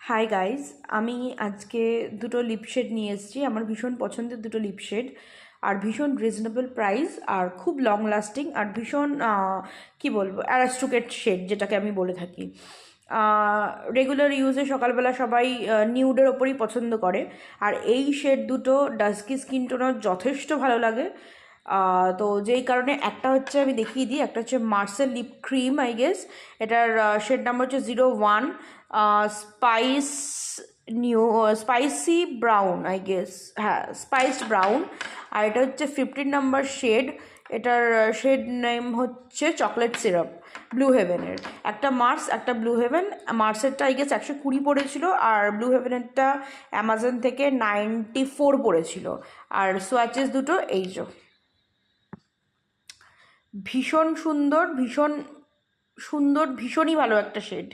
Hi guys, আমি আজকে দুটো লিপ শেড নিয়ে এসেছি। আমার ভীষণ পছন্দের দুটো লিপ শেড, আর ভীষণ রিজনেবল প্রাইস, আর খুব লং লাস্টিং, আর ভীষণ কি বলবো, অ্যারাস্টুকেট শেড যেটাকে আমি বলে থাকি। রেগুলার ইউজে সকালবেলা সবাই নিউডের ওপরই পছন্দ করে, আর এই শেড দুটো ডাস্কি স্কিন টোনার যথেষ্ট ভালো লাগে। তো যেই কারণে একটা হচ্ছে আমি দেখিয়ে দিই, একটা হচ্ছে মার্সেল লিপ ক্রিম, আই গেস এটার শেড নাম্বার হচ্ছে 01, spice new spicy brown, I guess, হ্যাঁ স্পাইসড ব্রাউন। আর এটা হচ্ছে 15 নাম্বার শেড, এটার শেড নেম হচ্ছে চকলেট সিরাপ, ব্লু হেভেনের। একটা মার্স, একটা ব্লু হেভেন। মার্সেরটা আই গেস 120 পড়েছিল, আর ব্লু হেভেনেরটা অ্যামাজন থেকে 94 পড়েছিল। আর সোয়াচেস দুটো এই যে, ভীষণ সুন্দর, ভীষণ সুন্দর, ভীষণই ভালো একটা শেড।